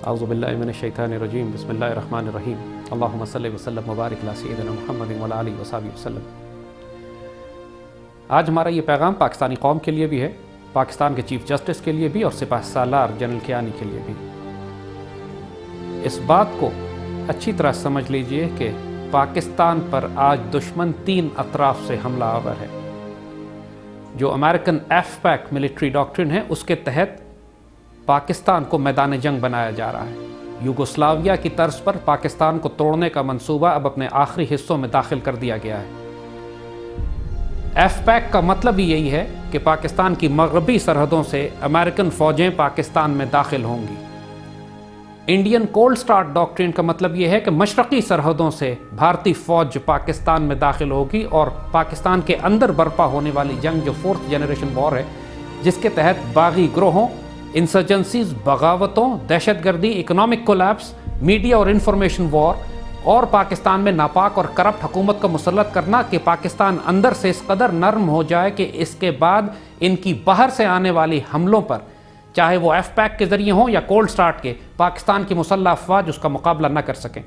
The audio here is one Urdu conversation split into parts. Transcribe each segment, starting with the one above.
اعوذ باللہ من الشیطان الرجیم بسم اللہ الرحمن الرحیم اللہم صلی وسلم وبارک علی سیدنا محمد وعلی آلہ وصحبہ وسلم۔ آج ہمارا یہ پیغام پاکستانی قوم کے لیے بھی ہے، پاکستان کے چیف جسٹس کے لیے بھی اور سپاہ سالار جنرل کیانی کے لیے بھی۔ اس بات کو اچھی طرح سمجھ لیجئے کہ پاکستان پر آج دشمن 3 اطراف سے حملہ آور ہے۔ جو امریکن ایف پیک ملٹری ڈاکٹرن ہے، اس کے تحت پاکستان کو میدان جنگ بنایا جا رہا ہے۔ یوگوسلاویہ کی طرز پر پاکستان کو توڑنے کا منصوبہ اب اپنے آخری حصوں میں داخل کر دیا گیا ہے۔ ایف پیک کا مطلب ہی یہی ہے کہ پاکستان کی مغربی سرحدوں سے امریکن فوجیں پاکستان میں داخل ہوں گی۔ انڈین کولڈ سٹارٹ ڈاکٹرین کا مطلب یہ ہے کہ مشرقی سرحدوں سے بھارتی فوج پاکستان میں داخل ہوگی اور پاکستان کے اندر برپا ہونے والی جنگ جو 4th جنریشن وار ہے، جس کے تحت باغی گروہوں، انسرجنسیز، بغاوتوں، دہشت گردی، اکنامک کولیپس، میڈیا اور انفارمیشن وار اور پاکستان میں ناپاک اور کرپٹ حکومت کو مسلط کرنا کہ پاکستان اندر سے اس قدر نرم ہو جائے کہ اس کے بعد ان کی باہر سے آنے والی حملوں پر، چاہے وہ ایف پیک کے ذریعے ہوں یا کولڈ سٹارٹ کے، پاکستان کی مسلح افواج اس کا مقابلہ نہ کر سکیں۔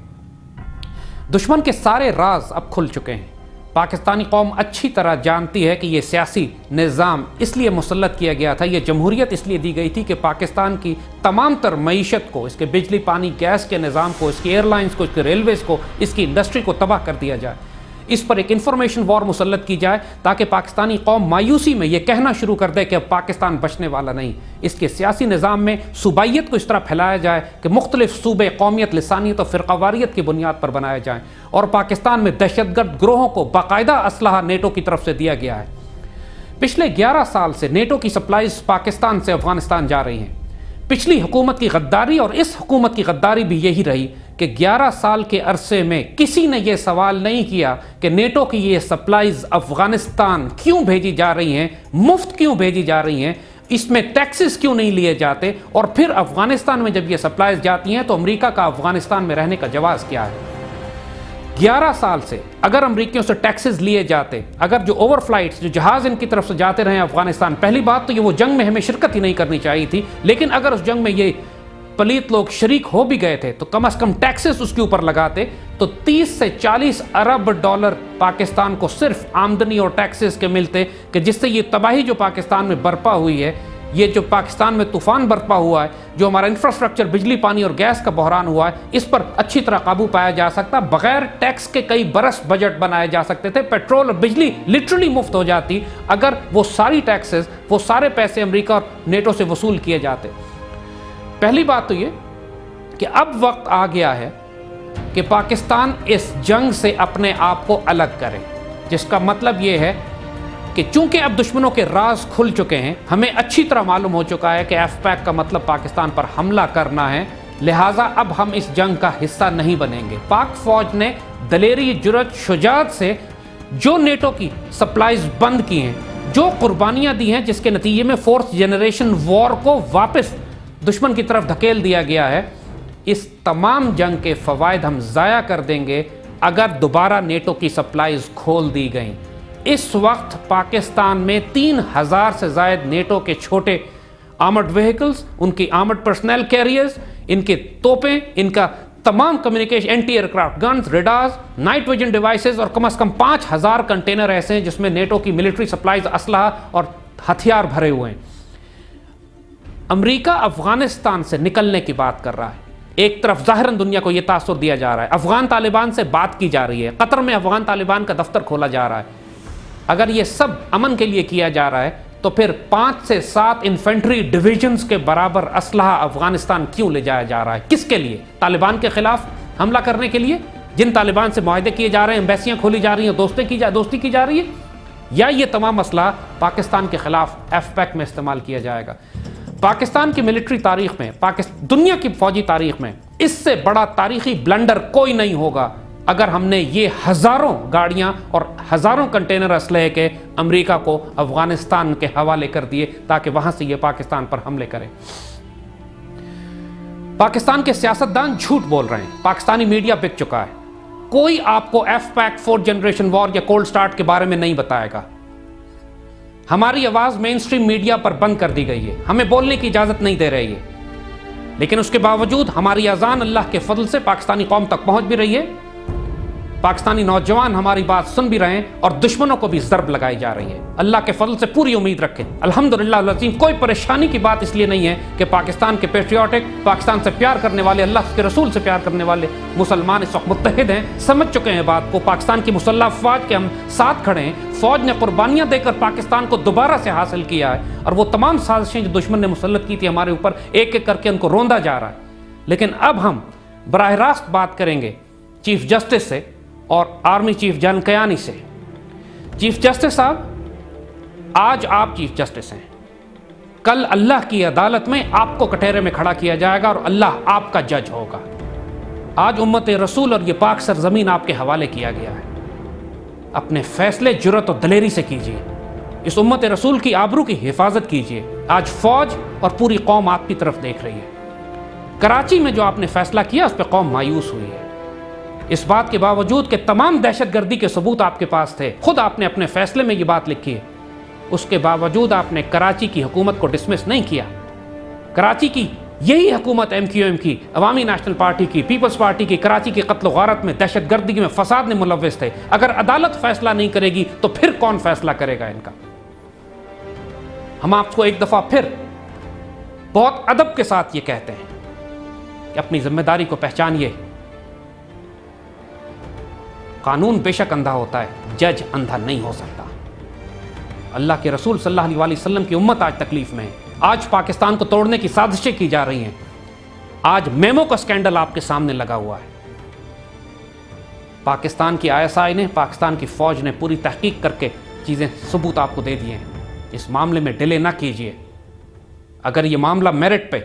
دشمن کے سارے راز اب کھل چکے ہیں۔ پاکستانی قوم اچھی طرح جانتی ہے کہ یہ سیاسی نظام اس لیے مسلط کیا گیا تھا، یہ جمہوریت اس لیے دی گئی تھی کہ پاکستان کی تمام تر معیشت کو، اس کے بجلی پانی گیس کے نظام کو، اس کی ایئر لائنز کو، اس کے ریلویز کو، اس کی انڈسٹری کو تباہ کر دیا جائے، اس پر ایک انفارمیشن وار مسلط کی جائے تاکہ پاکستانی قوم مایوسی میں یہ کہنا شروع کر دے کہ اب پاکستان بچنے والا نہیں۔ اس کے سیاسی نظام میں صوبائیت کو اس طرح پھیلایا جائے کہ مختلف صوبے قومیت، لسانیت اور فرقہ واریت کی بنیاد پر بنائے جائیں، اور پاکستان میں دہشت گرد گروہوں کو باقاعدہ اسلحہ نیٹو کی طرف سے دیا گیا ہے۔ پچھلے 11 سال سے نیٹو کی سپلائز پاکستان سے افغانستان جا رہی ہیں۔ پچھلی حکومت کی غداری اور اس حکومت کی غداری بھی یہی رہی کہ 11 سال کے عرصے میں کسی نے یہ سوال نہیں کیا کہ نیٹو کی یہ سپلائز افغانستان کیوں بھیجی جا رہی ہیں، مفت کیوں بھیجی جا رہی ہیں، اس میں ٹیکسز کیوں نہیں لیے جاتے، اور پھر افغانستان میں جب یہ سپلائز جاتی ہیں تو امریکہ کا افغانستان میں رہنے کا جواز کیا ہے۔ 11 سال سے اگر امریکیوں سے ٹیکسز لیے جاتے، اگر جو اوور فلائٹس، جو جہاز ان کی طرف سے جاتے رہے افغانستان، پہلی بات تو یہ وہ جنگ میں ہمیں شرکت ہی نہیں کرنی چاہیے تھی، لیکن اگر اس جنگ میں یہ پلیت لوگ شریک ہو بھی گئے تھے تو کم از کم ٹیکسز اس کے اوپر لگاتے تو 30 سے 40 ارب ڈالر پاکستان کو صرف آمدنی اور ٹیکسز کے ملتے، کہ جس سے یہ تباہی جو پاکستان میں برپا ہوئی ہے، یہ جو پاکستان میں طوفان برپا ہوا ہے، جو ہمارا انفراسٹرکچر، بجلی پانی اور گیس کا بحران ہوا ہے، اس پر اچھی طرح قابو پایا جا سکتا۔ بغیر ٹیکس کے کئی برس بجٹ بنائے جا سکتے تھے، پیٹرول اور بجلی لٹرلی مفت ہو جاتی اگر وہ ساری ٹیکسز، وہ سارے پیسے امریکہ اور نیٹو سے وصول کیے جاتے۔ پہلی بات تو یہ کہ اب وقت آ گیا ہے کہ پاکستان اس جنگ سے اپنے آپ کو الگ کرے، جس کا مطلب یہ ہے کہ چونکہ اب دشمنوں کے راز کھل چکے ہیں، ہمیں اچھی طرح معلوم ہو چکا ہے کہ ایف پیک کا مطلب پاکستان پر حملہ کرنا ہے، لہٰذا اب ہم اس جنگ کا حصہ نہیں بنیں گے۔ پاک فوج نے دلیری، جرات، شجاعت سے جو نیٹو کی سپلائز بند کی ہیں، جو قربانیاں دی ہیں، جس کے نتیجے میں 4th جنریشن وار کو واپس دشمن کی طرف دھکیل دیا گیا ہے، اس تمام جنگ کے فوائد ہم ضائع کر دیں گے اگر دوبارہ نیٹو کی سپلائز کھول دی گئیں۔ اس وقت پاکستان میں 3000 سے زائد نیٹو کے چھوٹے آرمڈ وہیکلز، ان کی آرمڈ پرسنل کیریئرز، ان کے توپیں، ان کا تمام communication, anti aircraft guns, radars, night vision devices اور کم از کم 5000 کنٹینر ایسے ہیں جس میں نیٹو کی ملٹری سپلائز، اسلحہ اور ہتھیار بھرے ہوئے ہیں۔ امریکہ افغانستان سے نکلنے کی بات کر رہا ہے۔ ایک طرف ظاہراً دنیا کو یہ تاثر دیا جا رہا ہے، افغان طالبان سے بات کی جا رہی ہے، قطر میں افغان طالبان کا دفتر کھولا جا رہا ہے۔ اگر یہ سب امن کے لیے کیا جا رہا ہے تو پھر 5 سے 7 انفینٹری ڈویژنز کے برابر اسلحہ افغانستان کیوں لے جایا جا رہا ہے؟ کس کے لیے؟ طالبان کے خلاف حملہ کرنے کے لیے، جن طالبان سے معاہدے کیے جا رہے ہیں، ایمبیسیاں کھولی جا رہی ہیں، دوستی کی جا رہی ہے، یا یہ تمام اسلحہ پاکستان کے خلاف ایف پیک میں استعمال کیا جائے گا؟ پاکستان کی ملٹری تاریخ میں، دنیا کی فوجی تاریخ میں اس سے بڑا تاریخی بلنڈر کوئی نہیں ہوگا اگر ہم نے یہ ہزاروں گاڑیاں اور ہزاروں کنٹینر اسلحے کے امریکہ کو افغانستان کے حوالے کر دیے تاکہ وہاں سے یہ پاکستان پر حملے کرے۔ پاکستان کے سیاستدان جھوٹ بول رہے ہیں، پاکستانی میڈیا بک چکا ہے۔ کوئی آپ کو ایف پیک 4 جنریشن وار یا کولڈ سٹارٹ کے بارے میں نہیں بتائے گا۔ ہماری آواز مین سٹریم میڈیا پر بند کر دی گئی ہے، ہمیں بولنے کی اجازت نہیں دے رہی ہے، لیکن اس کے باوجود ہماری اذان اللہ کے فضل سے پاکستانی قوم تک پہنچ بھی رہی ہے، پاکستانی نوجوان ہماری بات سن بھی رہے ہیں، اور دشمنوں کو بھی ضرب لگائی جا رہی ہے۔ اللہ کے فضل سے پوری امید رکھیں، الحمدللہ العظیم کوئی پریشانی کی بات اس لیے نہیں ہے کہ پاکستان کے پیٹریوٹک، پاکستان سے پیار کرنے والے، اللہ کے رسول سے پیار کرنے والے مسلمان اس وقت متحد ہیں، سمجھ چکے ہیں بات کو۔ پاکستان کی مسلح افواج کے ہم ساتھ کھڑے ہیں، فوج نے قربانیاں دے کر پاکستان کو دوبارہ سے حاصل کیا ہے، اور وہ تمام سازشیں جو دشمن نے مسلط کی تھی ہمارے اوپر، ایک ایک کر کے ان کو روندا جا رہا ہے۔ لیکن اب ہم براہ راست بات کریں گے چیف جسٹس سے اور آرمی چیف جنرل کیانی سے۔ چیف جسٹس صاحب، آج آپ چیف جسٹس ہیں، کل اللہ کی عدالت میں آپ کو کٹہرے میں کھڑا کیا جائے گا اور اللہ آپ کا جج ہوگا۔ آج امت رسول اور یہ پاک سرزمین آپ کے حوالے کیا گیا ہے، اپنے فیصلے جرأت و دلیری سے کیجیے، اس امت رسول کی آبرو کی حفاظت کیجیے۔ آج فوج اور پوری قوم آپ کی طرف دیکھ رہی ہے۔ کراچی میں جو آپ نے فیصلہ کیا اس پہ قوم مایوس ہوئی ہے، اس بات کے باوجود کہ تمام دہشت گردی کے ثبوت آپ کے پاس تھے، خود آپ نے اپنے فیصلے میں یہ بات لکھی ہے، اس کے باوجود آپ نے کراچی کی حکومت کو ڈسمس نہیں کیا۔ کراچی کی یہی حکومت MQM کی، عوامی نیشنل پارٹی کی، پیپلز پارٹی کی، کراچی کی قتل و غارت میں، دہشت گردی میں، فساد میں ملوث تھے۔ اگر عدالت فیصلہ نہیں کرے گی تو پھر کون فیصلہ کرے گا ان کا؟ ہم آپ کو ایک دفعہ پھر بہت ادب کے ساتھ یہ کہتے ہیں کہ اپنی ذمہ داری کو پہچانیے۔ قانون بے شک اندھا ہوتا ہے، جج اندھا نہیں ہو سکتا۔ اللہ کے رسول صلی اللہ علیہ وسلم کی امت آج تکلیف میں ہے، آج پاکستان کو توڑنے کی سازشیں کی جا رہی ہیں۔ آج میمو کا سکینڈل آپ کے سامنے لگا ہوا ہے۔ پاکستان کی ISI نے، پاکستان کی فوج نے پوری تحقیق کر کے چیزیں ثبوت آپ کو دے دیے ہیں۔ اس معاملے میں ڈیلے نہ کیجیے۔ اگر یہ معاملہ میرٹ پہ،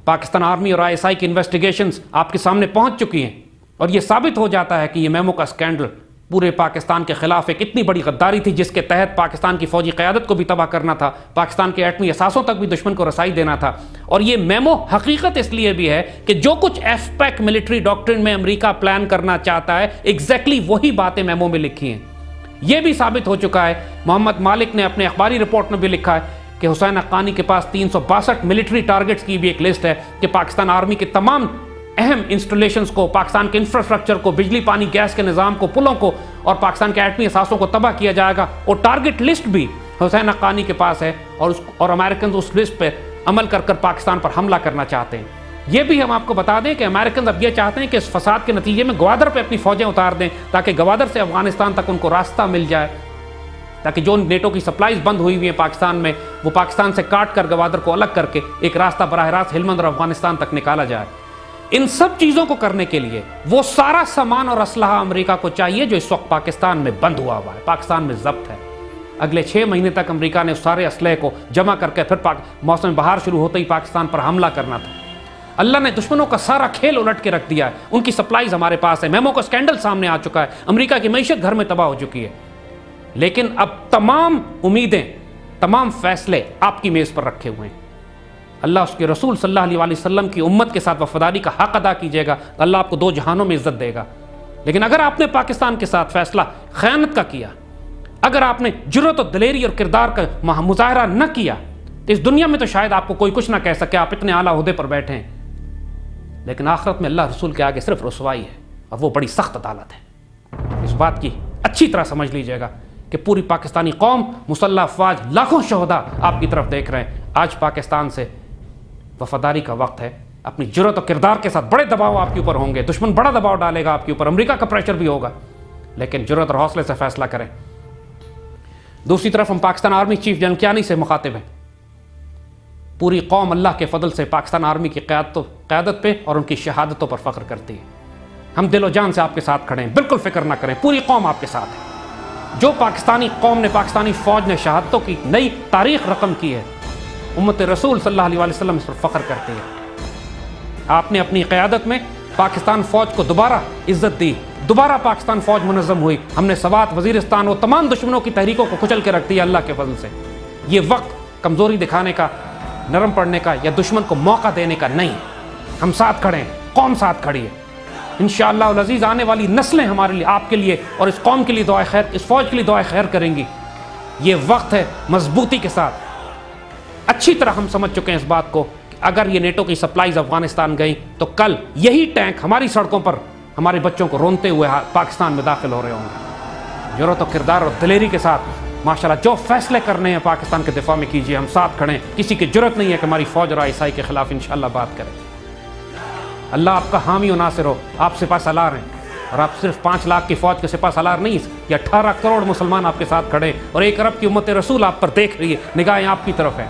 پاکستان آرمی اور ISI کی انویسٹیگیشنز آپ کے سامنے پہنچ چکی ہیں اور یہ ثابت ہو جاتا ہے کہ یہ میمو کا سکینڈل پورے پاکستان کے خلاف ایک اتنی بڑی غداری تھی جس کے تحت پاکستان کی فوجی قیادت کو بھی تباہ کرنا تھا، پاکستان کے ایٹمی اثاثوں تک بھی دشمن کو رسائی دینا تھا، اور یہ میمو حقیقت اس لیے بھی ہے کہ جو کچھ FPAC ملٹری ڈاکٹرن میں امریکہ پلان کرنا چاہتا ہے، ایگزیکٹلی وہی باتیں میمو میں لکھی ہیں۔ یہ بھی ثابت ہو چکا ہے، محمد مالک نے اپنے اخباری رپورٹ میں بھی لکھا ہے کہ حسین حقانی کے پاس 362 ملٹری ٹارگٹس کی بھی ایک لسٹ ہے کہ پاکستان آرمی کے تمام اہم انسٹالیشنز کو، پاکستان کے انفراسٹرکچر کو، بجلی پانی گیس کے نظام کو، پلوں کو اور پاکستان کے ایٹمی اثاثوں کو تباہ کیا جائے گا۔ اور ٹارگٹ لسٹ بھی حسین حقانی کے پاس ہے، اور امریکنز اس لسٹ پہ عمل کر کر پاکستان پر حملہ کرنا چاہتے ہیں۔ یہ بھی ہم آپ کو بتا دیں کہ امریکنز اب یہ چاہتے ہیں کہ اس فساد کے نتیجے میں گوادر پہ اپنی فوجیں اتار دیں تاکہ گوادر سے افغانستان تک ان کو راستہ مل جائے، تاکہ جو نیٹو کی سپلائز بند ہوئی ہوئی ہیں پاکستان میں، وہ پاکستان سے کاٹ کر گوادر کو الگ کر کے ایک راستہ براہ راست ہلمند اور افغانستان تک نکالا جائے۔ ان سب چیزوں کو کرنے کے لیے وہ سارا سامان اور اسلحہ امریکہ کو چاہیے جو اس وقت پاکستان میں بند ہوا ہوا ہے، پاکستان میں ضبط ہے۔ اگلے 6 مہینے تک امریکہ نے اس سارے اسلحے کو جمع کر کے پھر موسم بہار شروع ہوتے ہی پاکستان پر حملہ کرنا تھا۔ اللہ نے دشمنوں کا سارا کھیل الٹ کے رکھ دیا ہے، ان کی سپلائیز ہمارے پاس ہے، میمو کا سکینڈل سامنے آ چکا ہے، امریکہ کی معیشت گھر میں تباہ ہو چکی ہے۔ لیکن اب تمام امیدیں، تمام فیصلے آپ کی میز پر رکھے ہوئے ہیں۔ اللہ اس کے رسول صلی اللہ علیہ وسلم کی امت کے ساتھ وفاداری کا حق ادا کیجیے گا، اللہ آپ کو 2 جہانوں میں عزت دے گا۔ لیکن اگر آپ نے پاکستان کے ساتھ فیصلہ خیانت کا کیا، اگر آپ نے جرأت و دلیری اور کردار کا مظاہرہ نہ کیا، تو اس دنیا میں تو شاید آپ کو کوئی کچھ نہ کہہ سکے، آپ اتنے اعلیٰ عہدے پر بیٹھے ہیں، لیکن آخرت میں اللہ رسول کے آگے صرف رسوائی ہے، اور وہ بڑی سخت عدالت ہے۔ اس بات کی اچھی طرح سمجھ لیجیے گا کہ پوری پاکستانی قوم، مسلح افواج، لاکھوں شہداء آپ کی طرف دیکھ رہے ہیں۔ آج پاکستان سے وفاداری کا وقت ہے، اپنی جرأت و کردار کے ساتھ بڑے دباؤ آپ کے اوپر ہوں گے، دشمن بڑا دباؤ ڈالے گا آپ کے اوپر، امریکہ کا پریشر بھی ہوگا، لیکن جرأت اور حوصلے سے فیصلہ کریں۔ دوسری طرف ہم Pakistan army chief general Kayani سے مخاطب ہیں۔ پوری قوم اللہ کے فضل سے پاکستان آرمی کی قیادت پہ اور ان کی شہادتوں پر فخر کرتی ہے۔ ہم دل و جان سے آپ کے ساتھ کھڑے ہیں، بالکل فکر نہ کریں، پوری قوم آپ کے ساتھ ہے۔ جو پاکستانی قوم نے، پاکستانی فوج نے شہادتوں کی نئی تاریخ رقم کی ہے، امت رسول صلی اللہ علیہ وسلم اس پر فخر کرتی ہے۔ آپ نے اپنی قیادت میں پاکستان فوج کو دوبارہ عزت دی، دوبارہ پاکستان فوج منظم ہوئی، ہم نے سوات، وزیرستان اور تمام دشمنوں کی تحریکوں کو کچل کے رکھ دیا اللہ کے فضل سے۔ یہ وقت کمزوری دکھانے کا، نرم پڑنے کا یا دشمن کو موقع دینے کا نہیں ہے۔ ہم ساتھ کھڑے ہیں، قوم ساتھ کھڑی ہے۔ انشاءاللہ العزیز آنے والی نسلیں ہمارے لیے، آپ کے لیے اور اس قوم کے لیے دعائے خیر، اس فوج کے لیے دعائے خیر کریں گی۔ یہ وقت ہے مضبوطی کے ساتھ، اچھی طرح ہم سمجھ چکے ہیں اس بات کو کہ اگر یہ نیٹو کی سپلائیز افغانستان گئیں تو کل یہی ٹینک ہماری سڑکوں پر ہمارے بچوں کو رونتے ہوئے پاکستان میں داخل ہو رہے ہوں گے۔ جرأت و کردار اور دلیری کے ساتھ ماشاءاللہ جو فیصلے کرنے ہیں پاکستان کے دفاع میں کیجیے، ہم ساتھ کھڑے ہیں۔ کسی کی جرأت نہیں ہے کہ ہماری فوج اور آئی کے خلاف انشاءاللہ بات کرے۔ اللہ آپ کا حامی و ناصر ہو، آپ سپہ سالار ہیں، اور آپ صرف 5 لاکھ کی فوج کے سپہ سالار نہیں، یہ 18 کروڑ مسلمان آپ کے ساتھ کھڑے ہیں، اور 1 ارب کی امت رسول آپ پر دیکھ رہی ہے، نگاہیں آپ کی طرف ہیں۔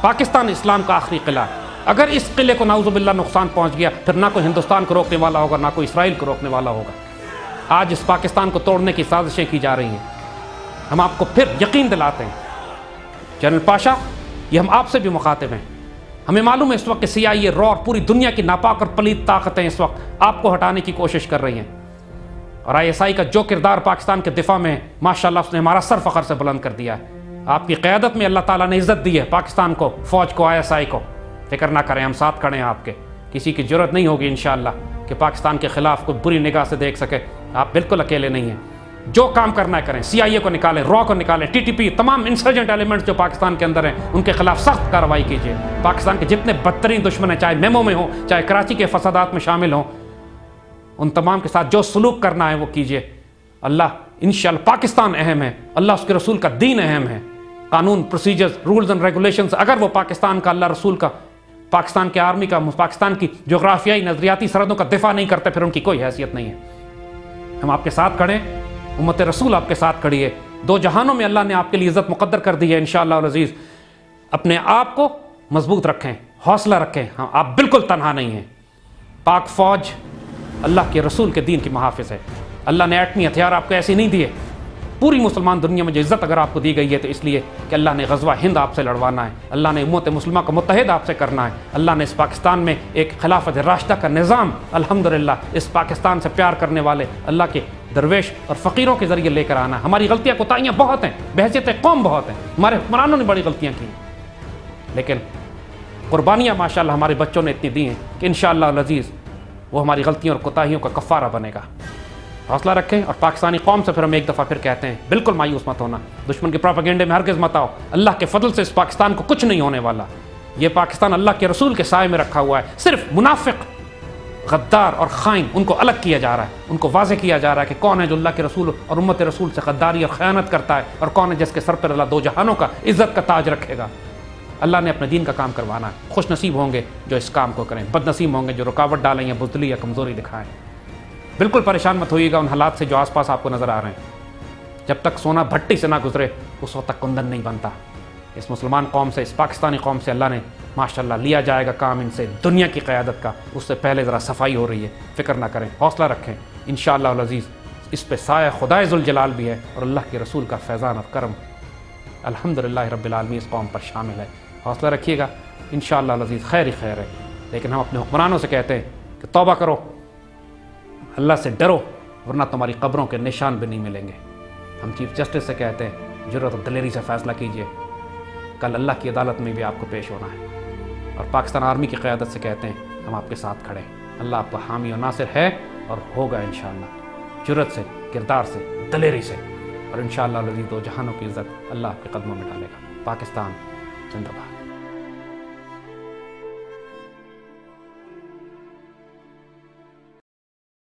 پاکستان اسلام کا آخری قلعہ ہے، اگر اس قلعے کو نعوذ باللہ نقصان پہنچ گیا پھر نہ کوئی ہندوستان کو روکنے والا ہوگا، نہ کوئی اسرائیل کو روکنے والا ہوگا۔ آج اس پاکستان کو توڑنے کی سازشیں کی جا رہی ہیں، ہم آپ کو پھر یقین دلاتے ہیں جنرل پاشا، یہ ہم آپ سے بھی مخاطب ہیں۔ ہمیں معلوم ہے اس وقت کہ CIA را اور پوری دنیا کی ناپاک اور پلید طاقتیں اس وقت آپ کو ہٹانے کی کوشش کر رہی ہیں، اور ISI کا جو کردار پاکستان کے دفاع میں ہے ماشاءاللہ اس نے ہمارا سر فخر سے بلند کر دیا ہے۔ آپ کی قیادت میں اللہ تعالیٰ نے عزت دی ہے پاکستان کو، فوج کو، ISI کو۔ فکر نہ کریں، ہم ساتھ کھڑے ہیں آپ کے، کسی کی ضرورت نہیں ہوگی انشاءاللہ کہ پاکستان کے خلاف کوئی بری نگاہ سے دیکھ سکے۔ آپ بالکل اکیلے نہیں ہیں، جو کام کرنا ہے کریں، CIA کو نکالیں، را کو نکالیں، TTP، تمام انسرجنٹ ایلیمنٹس جو پاکستان کے اندر ہیں ان کے خلاف سخت کارروائی کیجیے۔ پاکستان کے جتنے بدترین دشمن ہیں، چاہے میمو میں ہوں، چاہے کراچی کے فسادات میں شامل ہوں، ان تمام کے ساتھ جو سلوک کرنا ہے وہ کیجیے۔ اللہ انشاءاللہ، پاکستان اہم ہے، اللہ اس کے رسول کا دین اہم ہے، قانون، پروسیجرز، رولز اینڈ ریگولیشنز اگر وہ پاکستان کا، اللہ رسول کا، پاکستان کے آرمی کا، پاکستان کی جغرافیائی نظریاتی سرحدوں کا دفاع نہیں کرتے پھر ان کی کوئی حیثیت نہیں ہے۔ ہم آپ کے ساتھ کھڑے ہیں، امت رسول آپ کے ساتھ کھڑی ہے، 2 جہانوں میں اللہ نے آپ کے لیے عزت مقدر کر دی ہے انشاءاللہ العزیز۔ اپنے آپ کو مضبوط رکھیں، حوصلہ رکھیں، ہاں آپ بالکل تنہا نہیں ہیں۔ پاک فوج اللہ کے رسول کے دین کی محافظ ہے، اللہ نے ایٹمی ہتھیار آپ کو ایسے نہیں دیے۔ پوری مسلمان دنیا میں جو عزت اگر آپ کو دی گئی ہے تو اس لیے کہ اللہ نے غزوہ ہند آپ سے لڑوانا ہے، اللہ نے امت مسلمہ کو متحد آپ سے کرنا ہے، اللہ نے اس پاکستان میں ایک خلافت راشدہ کا نظام الحمدللہ اس پاکستان سے پیار کرنے والے اللہ کے درویش اور فقیروں کے ذریعے لے کر آنا ہے۔ ہماری غلطیاں کوتاہیاں بہت ہیں، بحیثیت قوم بہت ہیں، ہمارے حکمرانوں نے بڑی غلطیاں کی ہیں، لیکن قربانیاں ماشاءاللہ ہمارے بچوں نے اتنی دی ہیں کہ انشاءاللہ العزیز وہ ہماری غلطیوں اور کوتاہیوں کا کفارہ بنے گا۔ حوصلہ رکھیں، اور پاکستانی قوم سے پھر ہم ایک دفعہ پھر کہتے ہیں بالکل مایوس مت ہونا، دشمن کے پروپیگنڈے میں ہرگز مت آؤ، اللہ کے فضل سے اس پاکستان کو کچھ نہیں ہونے والا۔ یہ پاکستان اللہ کے رسول کے سائے میں رکھا ہوا ہے، صرف منافق، غدار اور خائن ان کو الگ کیا جا رہا ہے، ان کو واضح کیا جا رہا ہے کہ کون ہے جو اللہ کے رسول اور امت رسول سے غداری اور خیانت کرتا ہے، اور کون ہے جس کے سر پر اللہ 2 جہانوں کا عزت کا تاج رکھے گا۔ اللہ نے اپنے دین کا کام کروانا ہے، خوش نصیب ہوں گے جو اس کام کو کریں، بد نصیب ہوں گے جو رکاوٹ ڈالیں یا بزدلی یا کمزوری دکھائیں۔ بالکل پریشان مت ہوئیے گا ان حالات سے جو آس پاس آپ کو نظر آ رہے ہیں، جب تک سونا بھٹی سے نہ گزرے اس وقت تک کندن نہیں بنتا۔ اس مسلمان قوم سے، اس پاکستانی قوم سے اللہ نے ماشاءاللہ لیا جائے گا کام ان سے دنیا کی قیادت کا، اس سے پہلے ذرا صفائی ہو رہی ہے، فکر نہ کریں، حوصلہ رکھیں، انشاءاللہ العزیز اس پہ سایہ خدائے ذوالجلال بھی ہے اور اللہ کے رسول کا فیضان اور کرم الحمدللہ رب العالمین اس قوم پر شامل ہے۔ حوصلہ رکھیے گا، انشاءاللہ العزیز خیر ہی خیر ہے، لیکن ہم اپنے حکمرانوں سے کہتے ہیں کہ توبہ کرو، اللہ سے ڈرو، ورنہ تمہاری قبروں کے نشان بھی نہیں ملیں گے۔ ہم چیف جسٹس سے کہتے ہیں جرأت و دلیری سے فیصلہ کیجئے، کل اللہ کی عدالت میں بھی آپ کو پیش ہونا ہے۔ اور پاکستان آرمی کی قیادت سے کہتے ہیں ہم آپ کے ساتھ کھڑے ہیں، اللہ آپ کا حامی و ناصر ہے اور ہوگا انشاءاللہ، جرأت سے، کردار سے، دلیری سے، اور انشاءاللہ الذی 2 جہانوں کی عزت اللہ آپ کے قدموں میں ڈالے گا۔ پاکستان زندہ باد۔